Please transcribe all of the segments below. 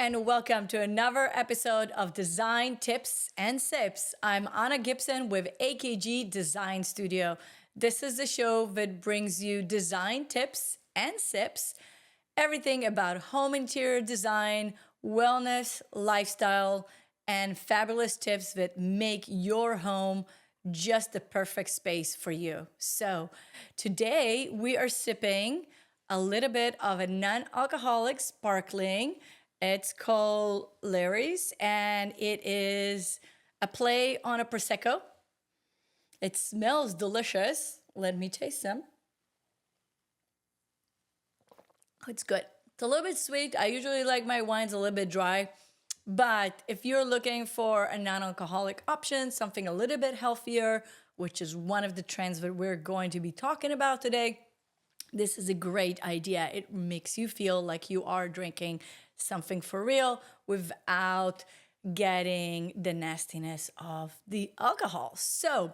and welcome to another episode of Design Tips and Sips. I'm Anna Gibson with AKG Design Studio. This is the show that brings you design tips and sips, everything about home interior design, wellness, lifestyle, and fabulous tips that make your home just the perfect space for you. So today we are sipping a little bit of a non-alcoholic sparkling. It's called Larry's, and it is a play on a Prosecco. It smells delicious. Let me taste some. It's good. It's a little bit sweet. I usually like my wines a little bit dry, but if you're looking for a non-alcoholic option, something a little bit healthier, which is one of the trends that we're going to be talking about today, this is a great idea. It makes you feel like you are drinking something for real without getting the nastiness of the alcohol. So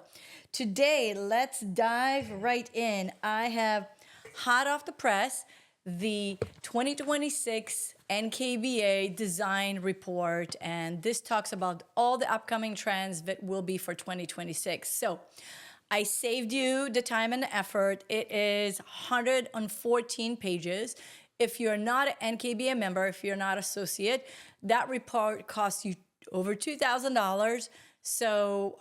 today, let's dive right in. I have hot off the press the 2026 NKBA Design Report, and this talks about all the upcoming trends that will be for 2026. So I saved you the time and the effort. It is 114 pages. If you're not an NKBA member, if you're not associate, that report costs you over $2,000. So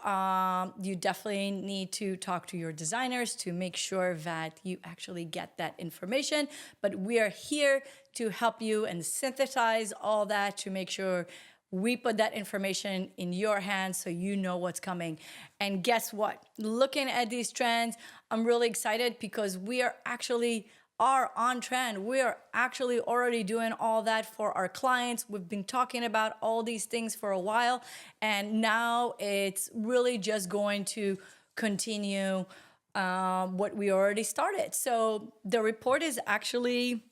you definitely need to talk to your designers to make sure that you actually get that information. But we are here to help you and synthesize all that to make sure we put that information in your hands so you know what's coming. And guess what? Looking at these trends, I'm really excited because we are on trend. We are actually already doing all that for our clients. We've been talking about all these things for a while, and now it's really just going to continue what we already started. So the report is actually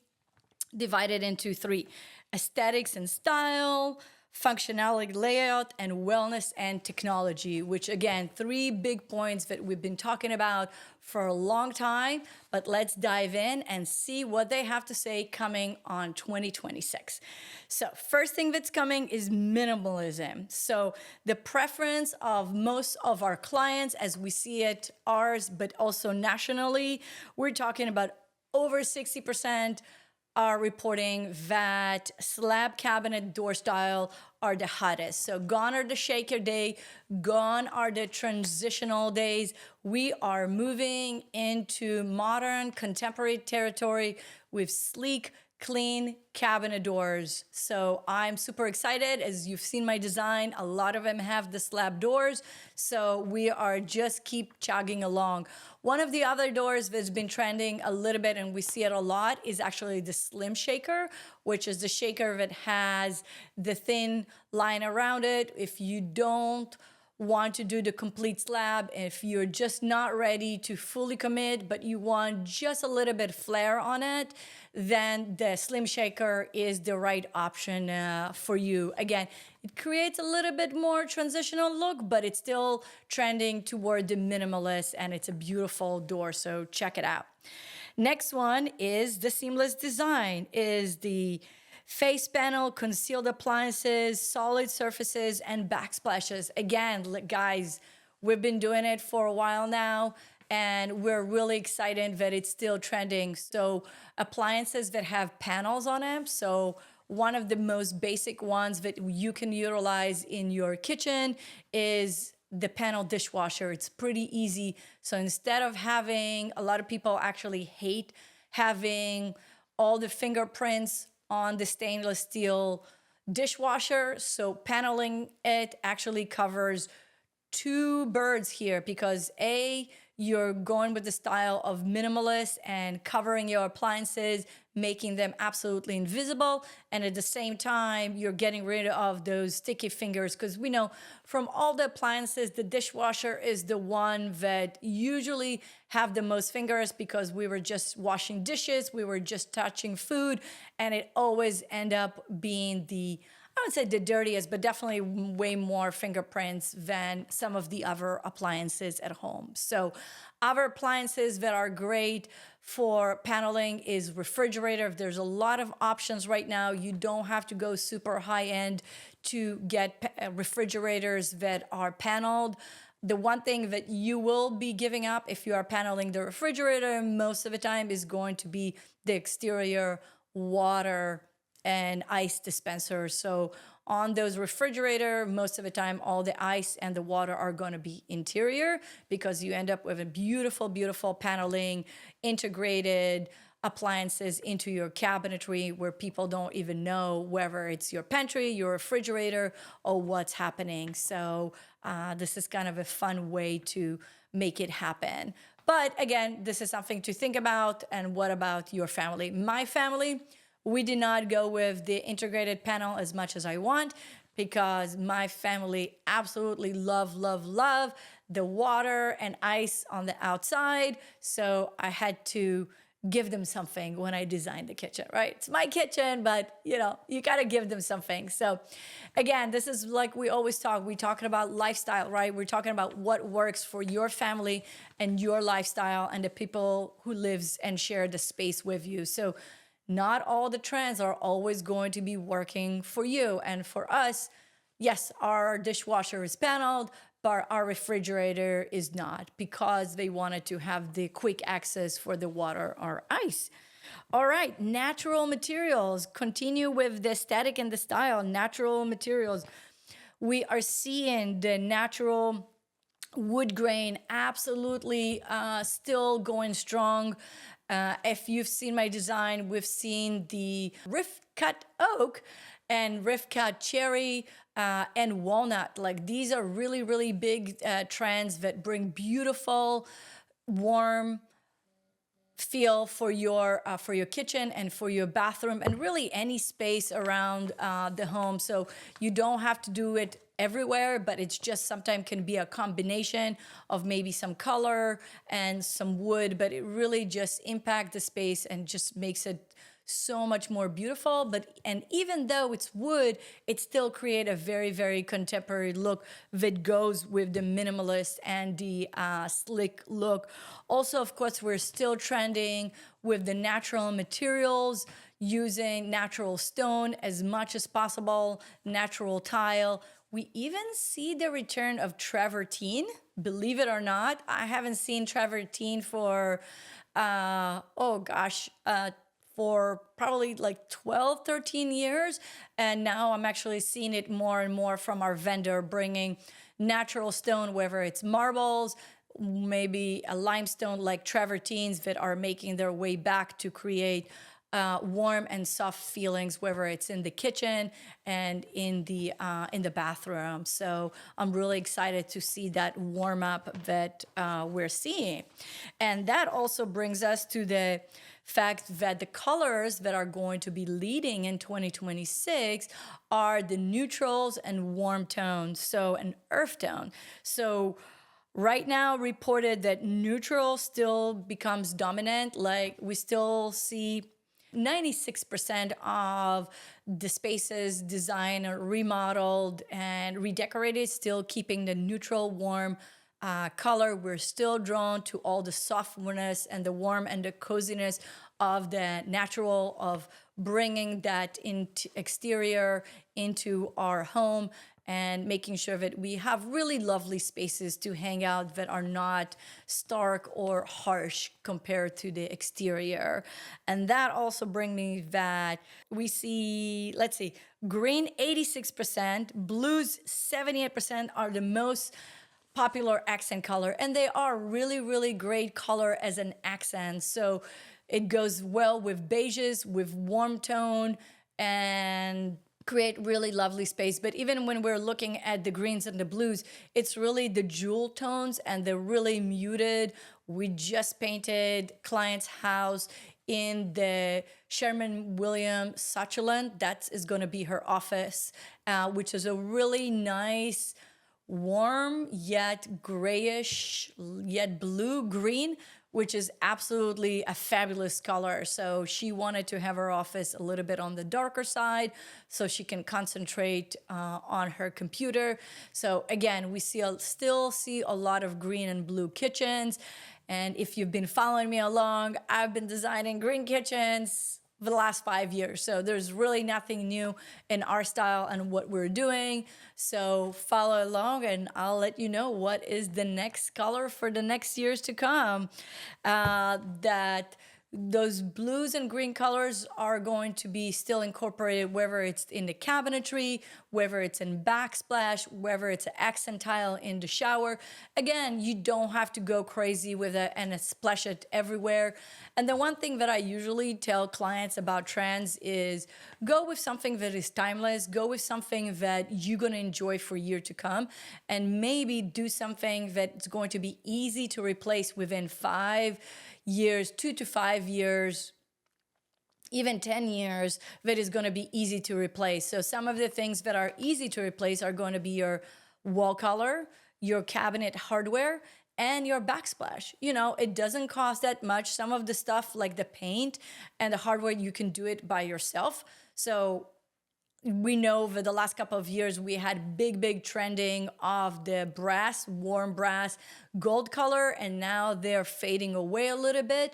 divided into three: aesthetics and style, functionality, layout, and wellness and technology, which again, three big points that we've been talking about for a long time. But let's dive in and see what they have to say coming on 2026. So first thing that's coming is minimalism. So the preference of most of our clients, as we see it, ours, but also nationally, we're talking about over 60% are reporting that slab cabinet door style are the hottest. So gone are the shaker day, gone are the transitional days. We are moving into modern contemporary territory with sleek, clean cabinet doors. So I'm super excited. As you've seen my design, a lot of them have the slab doors. So we are just keep chugging along. One of the other doors that's been trending a little bit, and we see it a lot, is actually the slim shaker, which is the shaker that has the thin line around it. If you don't want to do the complete slab, if you're just not ready to fully commit, but you want just a little bit flair on it, then the slim shaker is the right option for you. Again, it creates a little bit more transitional look, but it's still trending toward the minimalist, and it's a beautiful door, so check it out. Next one is the seamless design, is the face panel, concealed appliances, solid surfaces, and backsplashes. Again, guys, we've been doing it for a while now, and we're really excited that it's still trending. So appliances that have panels on them. So one of the most basic ones that you can utilize in your kitchen is the panel dishwasher. It's pretty easy. So instead of having, a lot of people actually hate having all the fingerprints on the stainless steel dishwasher. So paneling it actually covers two birds here, because A, you're going with the style of minimalist and covering your appliances, making them absolutely invisible. And at the same time, you're getting rid of those sticky fingers, because we know from all the appliances, the dishwasher is the one that usually have the most fingers, because we were just washing dishes, we were just touching food, and it always end up being the I would say the dirtiest, but definitely way more fingerprints than some of the other appliances at home. So other appliances that are great for paneling is refrigerator. There's a lot of options right now. You don't have to go super high end to get refrigerators that are paneled. The one thing that you will be giving up if you are paneling the refrigerator most of the time is going to be the exterior water and ice dispenser. So on those refrigerator, most of the time, all the ice and the water are going to be interior because you end up with a beautiful, beautiful paneling, integrated appliances into your cabinetry where people don't even know whether it's your pantry, your refrigerator, or what's happening. So this is kind of a fun way to make it happen. But again, this is something to think about. And what about your family? My family, we did not go with the integrated panel as much as I want because my family absolutely love the water and ice on the outside. So I had to give them something when I designed the kitchen, right? It's my kitchen, but you gotta give them something. So again, this is like we always talk, we're talking about lifestyle, right? We're talking about what works for your family and your lifestyle and the people who lives and share the space with you. So not all the trends are always going to be working for you. And for us, yes, our dishwasher is paneled, but our refrigerator is not because they wanted to have the quick access for the water or ice. All right, natural materials. Continue with the aesthetic and the style. Natural materials. We are seeing the natural wood grain absolutely still going strong. If you've seen my design, we've seen the rift cut oak and rift cut cherry and walnut. Like these are really, really big trends that bring beautiful, warm feel for your kitchen and for your bathroom and really any space around the home. So you don't have to do it everywhere, but it's just sometimes can be a combination of maybe some color and some wood, but it really just impacts the space and just makes it so much more beautiful. And even though it's wood, it still create a very, very contemporary look that goes with the minimalist and the slick look. Also, of course, we're still trending with the natural materials, using natural stone as much as possible, natural tile. We even see the return of travertine, believe it or not. I haven't seen travertine for, for probably like 12, 13 years. And now I'm actually seeing it more and more from our vendor, bringing natural stone, whether it's marbles, maybe a limestone like travertines that are making their way back to create warm and soft feelings, whether it's in the kitchen and in the bathroom. So I'm really excited to see that warm up that we're seeing. And that also brings us to the fact that the colors that are going to be leading in 2026 are the neutrals and warm tones, so an earth tone. So right now reported that neutral still becomes dominant. Like we still see 96% of the spaces designed or remodeled and redecorated, still keeping the neutral warm color. We're still drawn to all the softness and the warm and the coziness of the natural, of bringing that into exterior into our home and making sure that we have really lovely spaces to hang out that are not stark or harsh compared to the exterior. And that also brings me that we see, let's see, green 86%, blues 78% are the most popular accent color. And they are really, really great color as an accent. So it goes well with beiges, with warm tone, and create really lovely space. But even when we're looking at the greens and the blues, it's really the jewel tones and the really muted. We just painted client's house in the Sherman-Williams succulent. That is going to be her office, which is a really nice, warm, yet grayish, yet blue-green which is absolutely a fabulous color. So she wanted to have her office a little bit on the darker side so she can concentrate on her computer. So again, we still see a lot of green and blue kitchens. And if you've been following me along, I've been designing green kitchens for the last 5 years. So there's really nothing new in our style and what we're doing. So follow along and I'll let you know what is the next color for the next years to come. That those blues and green colors are going to be still incorporated, whether it's in the cabinetry, whether it's in backsplash, whether it's an accent tile in the shower. Again, you don't have to go crazy with it and splash it everywhere. And the one thing that I usually tell clients about trends is go with something that is timeless, go with something that you're going to enjoy for years to come, and maybe do something that's going to be easy to replace within 5 years, 2 to 5 years, even 10 years, that is going to be easy to replace. So some of the things that are easy to replace are going to be your wall color, your cabinet hardware, and your backsplash. You know, it doesn't cost that much. Some of the stuff like the paint and the hardware, you can do it by yourself. So we know for the last couple of years, we had big trending of the brass, warm brass, gold color, and now they're fading away a little bit.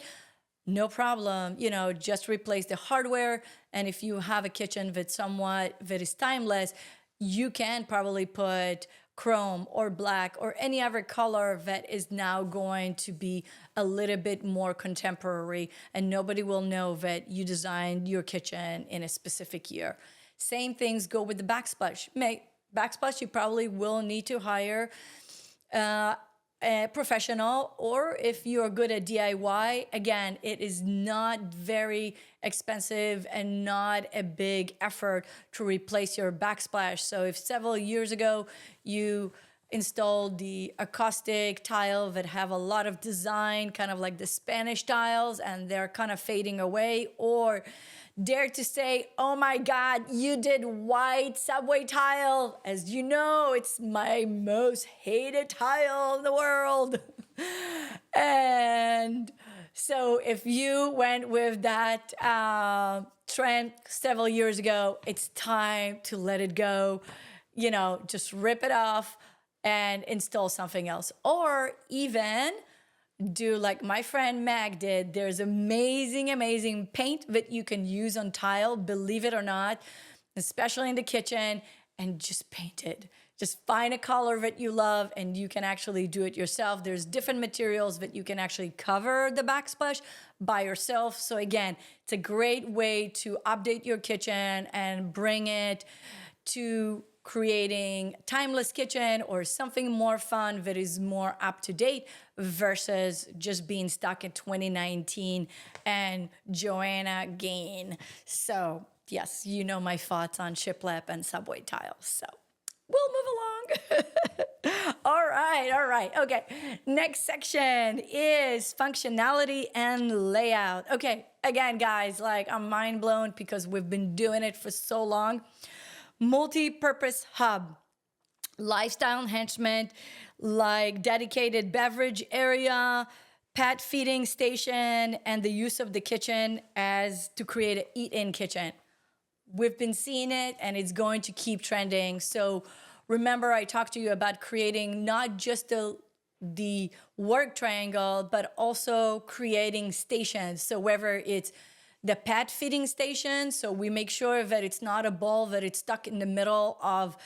No problem, you know, just replace the hardware. And if you have a kitchen that is timeless, you can probably put chrome or black or any other color that is now going to be a little bit more contemporary, and nobody will know that you designed your kitchen in a specific year. Same things go with the backsplash. Backsplash, you probably will need to hire a professional, or if you're good at DIY, again, it is not very expensive and not a big effort to replace your backsplash. So if several years ago you installed the acoustic tile that have a lot of design, kind of like the Spanish tiles, and they're kind of fading away, or dare to say, oh my God, you did white subway tile. As you know, it's my most hated tile in the world. And so if you went with that trend several years ago, it's time to let it go. You know, just rip it off and install something else. Or even do like my friend Mag did. There's amazing paint that you can use on tile, believe it or not, especially in the kitchen, and just paint it. Just find a color that you love and you can actually do it yourself. There's different materials that you can actually cover the backsplash by yourself. So again, it's a great way to update your kitchen and bring it to creating timeless kitchen or something more fun that is more up to date versus just being stuck in 2019 and Joanna Gain. So yes, you know my thoughts on shiplap and subway tiles. So we'll move along. All right. Okay. Next section is functionality and layout. Okay. Again, guys, like I'm mind blown because we've been doing it for so long. Multi-purpose hub, lifestyle enhancement, like dedicated beverage area, pet feeding station, and the use of the kitchen as to create an eat-in kitchen. We've been seeing it and it's going to keep trending. So remember, I talked to you about creating not just the work triangle, but also creating stations. So whether it's the pet feeding station, so we make sure that it's not a ball that it's stuck in the middle of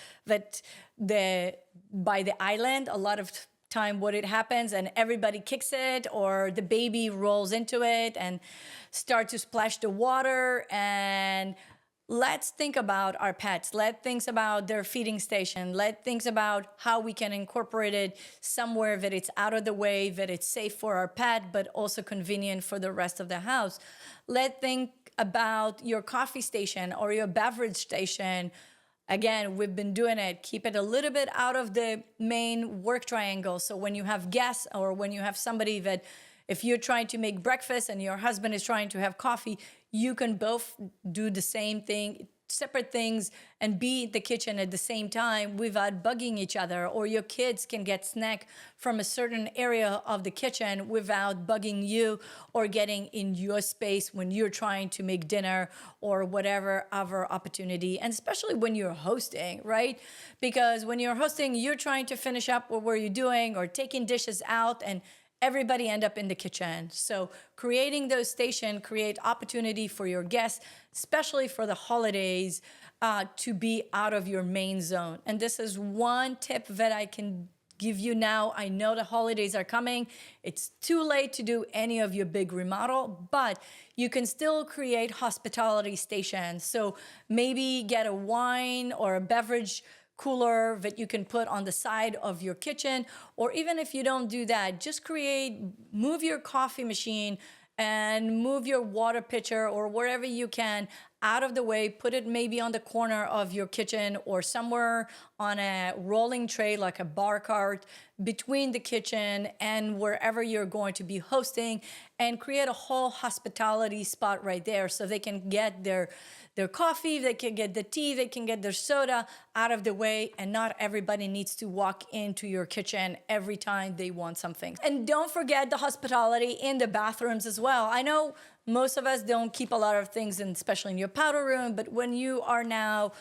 by the island. A lot of time what it happens and everybody kicks it, or the baby rolls into it and starts to splash the water. And let's think about our pets. Let's think about their feeding station. Let's think about how we can incorporate it somewhere that it's out of the way, that it's safe for our pet, but also convenient for the rest of the house. Let's think about your coffee station or your beverage station. Again, we've been doing it. Keep it a little bit out of the main work triangle. So when you have guests or when you have somebody that, if you're trying to make breakfast and your husband is trying to have coffee, you can both do the same thing separate things and be in the kitchen at the same time without bugging each other, or your kids can get snack from a certain area of the kitchen without bugging you or getting in your space when you're trying to make dinner or whatever other opportunity. And especially when you're hosting, right? Because when you're hosting, you're trying to finish up what were you doing or taking dishes out, and everybody end up in the kitchen. So creating those stations create opportunity for your guests, especially for the holidays, to be out of your main zone. And this is one tip that I can give you now. I know the holidays are coming. It's too late to do any of your big remodel, but you can still create hospitality stations. So maybe get a wine or a beverage cooler that you can put on the side of your kitchen. Or even if you don't do that, just move your coffee machine and move your water pitcher or wherever you can out of the way. Put it maybe on the corner of your kitchen or somewhere on a rolling tray like a bar cart between the kitchen and wherever you're going to be hosting, and create a whole hospitality spot right there so they can get their coffee, they can get the tea, they can get their soda out of the way, and not everybody needs to walk into your kitchen every time they want something. And don't forget the hospitality in the bathrooms as well. I know most of us don't keep a lot of things, especially in your powder room, but when you are now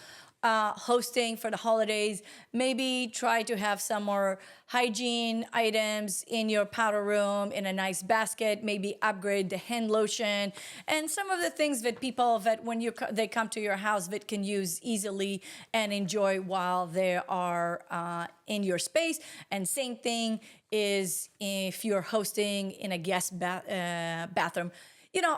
hosting for the holidays, maybe try to have some more hygiene items in your powder room in a nice basket. Maybe upgrade the hand lotion and some of the things that people that when they come to your house that can use easily and enjoy while they are in your space. And same thing is if you're hosting in a guest bathroom.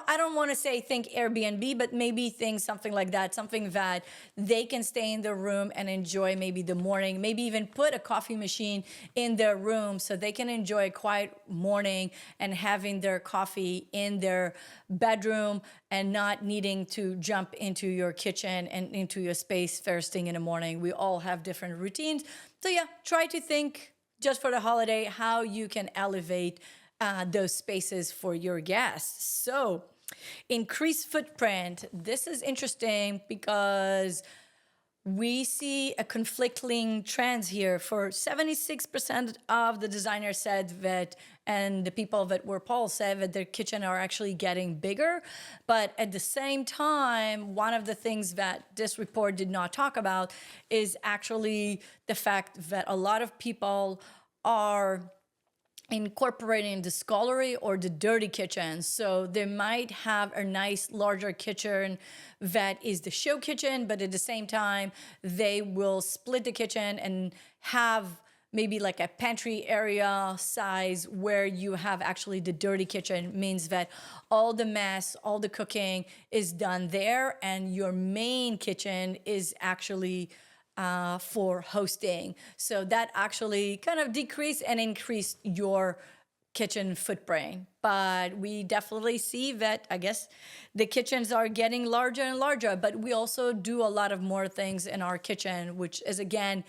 I don't want to say think Airbnb, but maybe think something like that, something that they can stay in their room and enjoy maybe the morning, maybe even put a coffee machine in their room so they can enjoy a quiet morning and having their coffee in their bedroom and not needing to jump into your kitchen and into your space first thing in the morning. We all have different routines. So yeah, try to think just for the holiday how you can elevate those spaces for your guests. So increase footprint. This is interesting because we see a conflicting trends here. For 76% of the designers said that, and the people that were polled said that their kitchen are actually getting bigger. But at the same time, one of the things that this report did not talk about is actually the fact that a lot of people are incorporating the scullery or the dirty kitchen. So they might have a nice larger kitchen that is the show kitchen, but at the same time, they will split the kitchen and have maybe like a pantry area size where you have actually the dirty kitchen. Means that all the mess, all the cooking is done there, and your main kitchen is actually for hosting. So that actually kind of decrease and increase your kitchen footprint. But we definitely see that, I guess, the kitchens are getting larger and larger, but we also do a lot of more things in our kitchen, which is, again,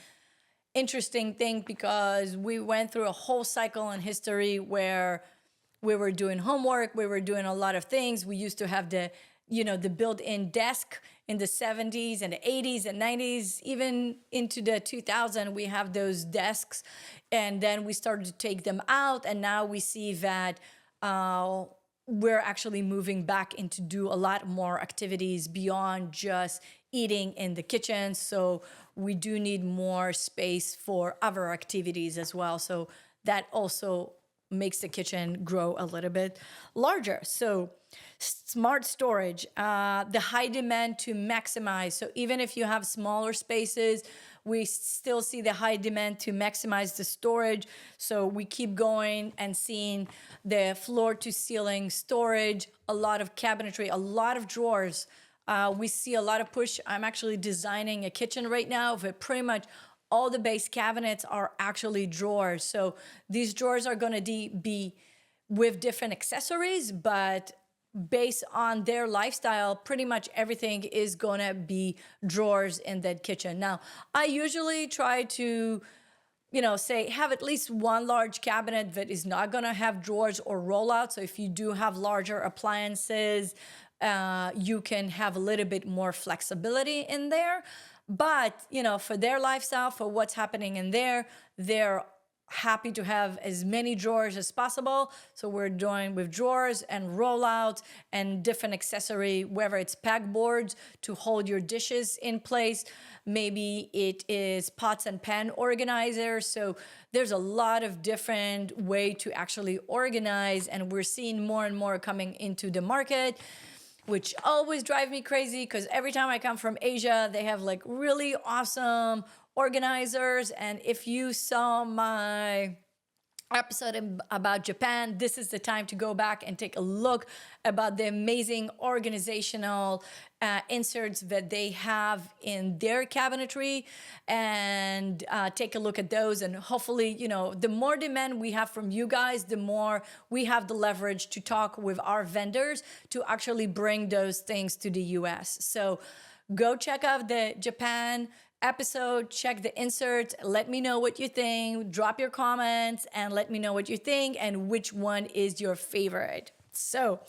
interesting thing because we went through a whole cycle in history where we were doing homework, we were doing a lot of things. We used to have the built-in desk in the 70s and the 80s and 90s, even into the 2000s, we have those desks. And then we started to take them out. And now we see that we're actually moving back into do a lot more activities beyond just eating in the kitchen. So we do need more space for other activities as well. So that also makes the kitchen grow a little bit larger. So smart storage, the high demand to maximize. So even if you have smaller spaces, we still see the high demand to maximize the storage. So we keep going and seeing the floor to ceiling storage, a lot of cabinetry, a lot of drawers. We see a lot of push. I'm actually designing a kitchen right now with pretty much all the base cabinets are actually drawers. So these drawers are going to be with different accessories, but based on their lifestyle, pretty much everything is going to be drawers in that kitchen. Now, I usually try to, say have at least one large cabinet that is not going to have drawers or rollouts. So if you do have larger appliances, you can have a little bit more flexibility in there. But, for their lifestyle, for what's happening in there, they're happy to have as many drawers as possible. So we're doing with drawers and rollouts and different accessory, whether it's pegboards to hold your dishes in place. Maybe it is pots and pan organizers. So there's a lot of different way to actually organize, and we're seeing more and more coming into the market, which always drive me crazy because every time I come from Asia, they have like really awesome organizers. And if you saw my episode about Japan, this is the time to go back and take a look about the amazing organizational inserts that they have in their cabinetry, and take a look at those. And hopefully, the more demand we have from you guys, the more we have the leverage to talk with our vendors to actually bring those things to the US. So go check out the Japan episode, check the inserts, let me know what you think, drop your comments and let me know what you think and which one is your favorite. So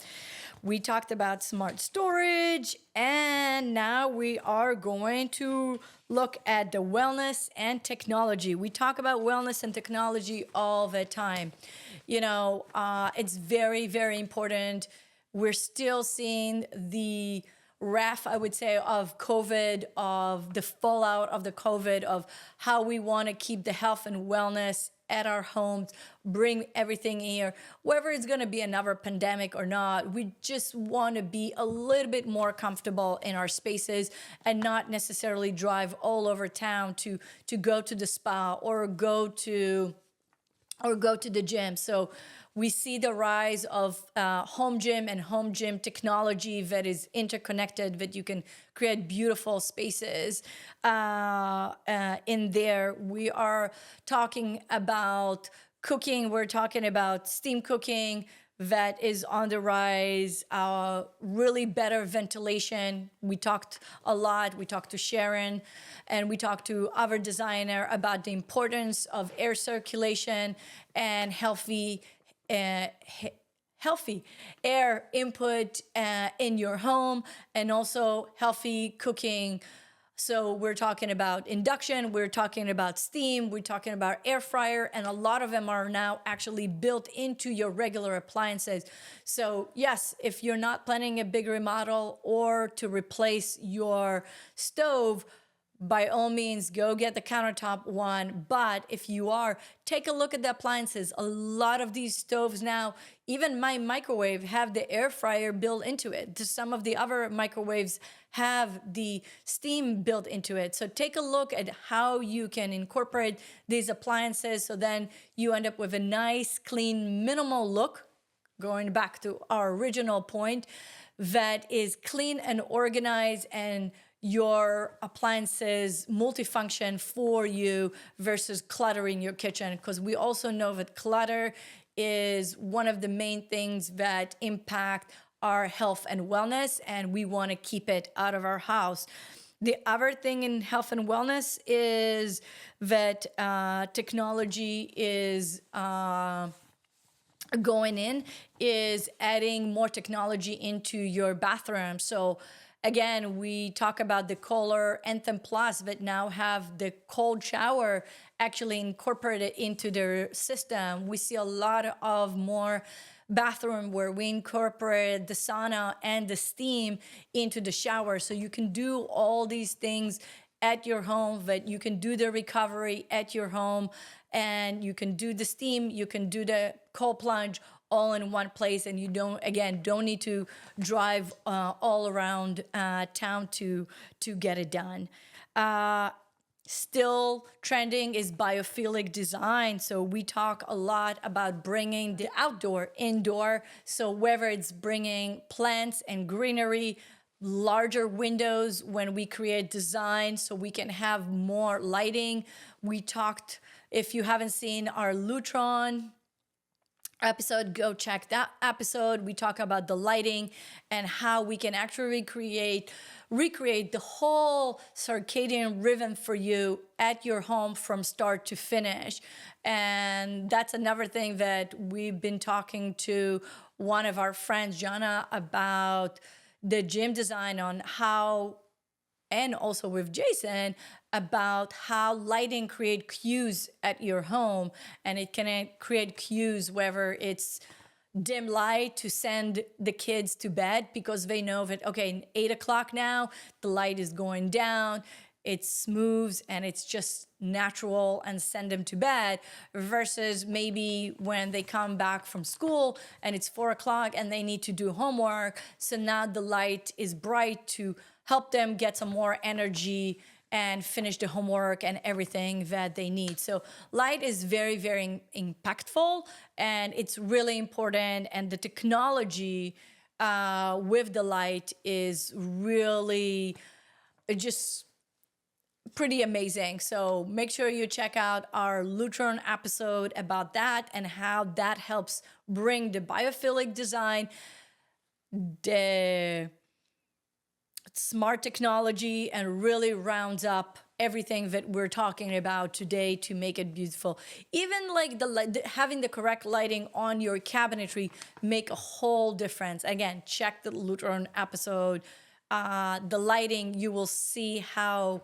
we talked about smart storage, and now we are going to look at the wellness and technology. We talk about wellness and technology all the time. It's very, very important. We're still seeing the I would say, of COVID, of the fallout of the COVID, of how we want to keep the health and wellness at our homes, bring everything here, whether it's going to be another pandemic or not. We just want to be a little bit more comfortable in our spaces and not necessarily drive all over town to go to the spa or go to the gym. So we see the rise of home gym and home gym technology that is interconnected, that you can create beautiful spaces in there. We are talking about cooking. We're talking about steam cooking that is on the rise, really better ventilation. We talked a lot. We talked to Sharon and we talked to our designer about the importance of air circulation and healthy air input in your home, and also healthy cooking. So we're talking about induction, we're talking about steam, we're talking about air fryer, and a lot of them are now actually built into your regular appliances. So yes, if you're not planning a big remodel or to replace your stove, by all means, go get the countertop one. But if you are, take a look at the appliances. A lot of these stoves now, even my microwave, have the air fryer built into it. Some of the other microwaves have the steam built into it. So take a look at how you can incorporate these appliances so then you end up with a nice, clean, minimal look, going back to our original point, that is clean and organized, and your appliances multifunction for you versus cluttering your kitchen. Because we also know that clutter is one of the main things that impact our health and wellness, and we want to keep it out of our house. The other thing in health and wellness is that technology is going in, is adding more technology into your bathroom. So again, we talk about the Kohler Anthem Plus that now have the cold shower actually incorporated into their system. We see a lot of more bathroom where we incorporate the sauna and the steam into the shower. So you can do all these things at your home, that you can do the recovery at your home, and you can do the steam, you can do the cold plunge all in one place, and you don't need to drive all around town to get it done. Still trending is biophilic design. So we talk a lot about bringing the outdoor indoor. So whether it's bringing plants and greenery, larger windows when we create design so we can have more lighting. We talked, if you haven't seen our Lutron episode, go check that episode. We talk about the lighting and how we can actually recreate the whole circadian rhythm for you at your home from start to finish. And that's another thing that we've been talking to one of our friends, Jana, about the gym design on how, and also with Jason, about how lighting create cues at your home, and it can create cues whether it's dim light to send the kids to bed because they know that, okay, 8 o'clock now, the light is going down, it smooths and it's just natural, and send them to bed, versus maybe when they come back from school and it's 4 o'clock and they need to do homework. So now the light is bright to help them get some more energy and finish the homework and everything that they need. So light is very, very impactful, and it's really important. And the technology with the light is really just pretty amazing. So make sure you check out our Lutron episode about that and how that helps bring the biophilic design, the smart technology, and really rounds up everything that we're talking about today to make it beautiful. Even like having the correct lighting on your cabinetry make a whole difference. Again, check the Lutron episode. The lighting, you will see how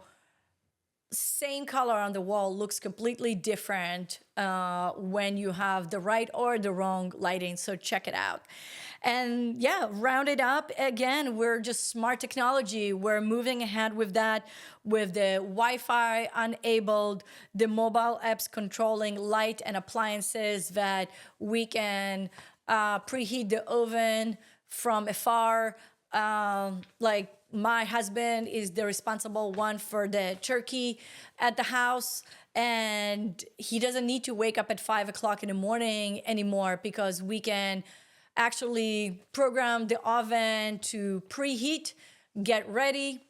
same color on the wall looks completely different when you have the right or the wrong lighting. So check it out. And yeah, round it up again. We're just smart technology. We're moving ahead with that, with the Wi-Fi enabled, the mobile apps controlling light and appliances that we can preheat the oven from afar. Like my husband is the responsible one for the turkey at the house, and he doesn't need to wake up at 5 o'clock in the morning anymore because we can actually program the oven to preheat, get ready.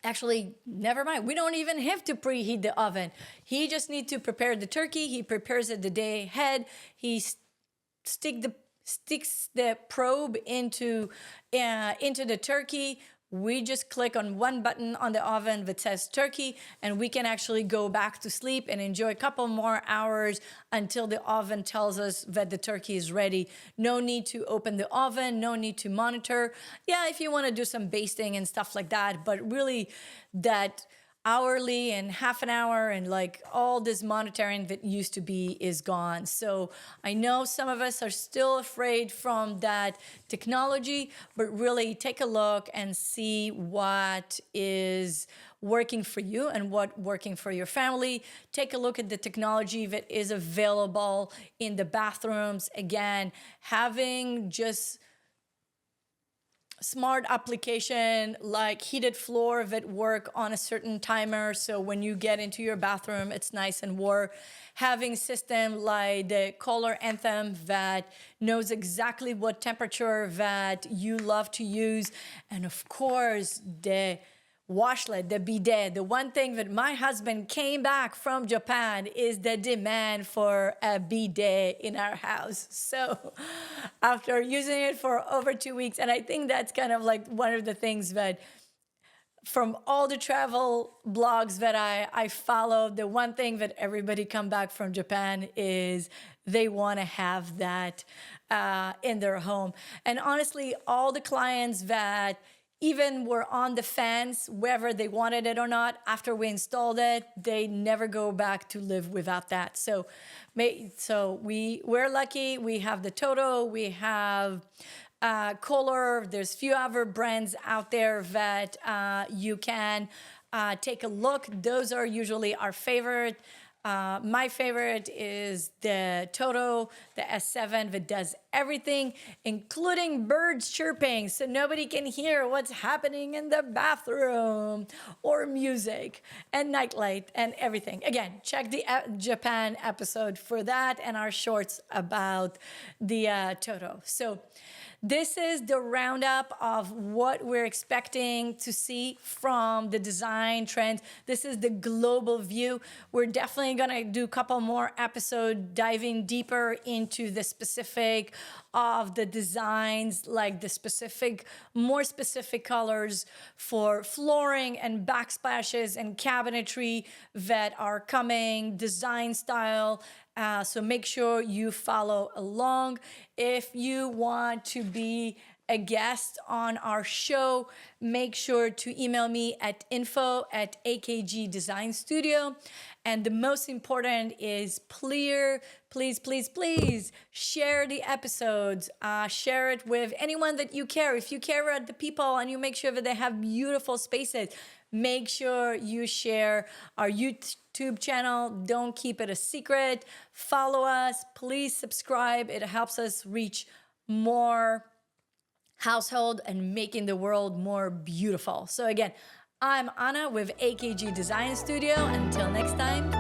Actually, never mind. We don't even have to preheat the oven. He just needs to prepare the turkey. He prepares it the day ahead. He sticks the probe into the turkey. We just click on one button on the oven that says turkey, and we can actually go back to sleep and enjoy a couple more hours until the oven tells us that the turkey is ready. No need to open the oven, no need to monitor. Yeah, if you want to do some basting and stuff like that, but really that hourly and half an hour and like all this monitoring that used to be is gone. So I know some of us are still afraid from that technology, but really take a look and see what is working for you and what working for your family. Take a look at the technology that is available in the bathrooms. Again, having just smart application like heated floor that work on a certain timer, so when you get into your bathroom it's nice and warm. Having system like the color anthem that knows exactly what temperature that you love to use, and of course the washlet, the bidet. The one thing that my husband came back from Japan is the demand for a bidet in our house. So after using it for over 2 weeks, and I think that's kind of like one of the things that from all the travel blogs that I follow, the one thing that everybody come back from Japan is they want to have that in their home. And honestly, all the clients that even were on the fence, whether they wanted it or not, after we installed it, they never go back to live without that. So we're lucky. We have the Toto, we have Kohler. There's few other brands out there that you can take a look. Those are usually our favorite. My favorite is the Toto, the S7 that does everything, including birds chirping, so nobody can hear what's happening in the bathroom, or music and nightlight and everything. Again, check the Japan episode for that and our shorts about the Toto. So this is the roundup of what we're expecting to see from the design trends. This is the global view. We're definitely gonna do a couple more episodes diving deeper into the specific of the designs, like the specific, more specific colors for flooring and backsplashes and cabinetry that are coming, design style. So make sure you follow along. If you want to be a guest on our show, make sure to email me at info@AKG Design Studio. And the most important is please share the episodes. Share it with anyone that you care. If you care about the people and you make sure that they have beautiful spaces, make sure you share our YouTube channel. Don't keep it a secret. Follow us. Please subscribe. It helps us reach more household and making the world more beautiful. So again, I'm Anna with AKG Design Studio. Until next time,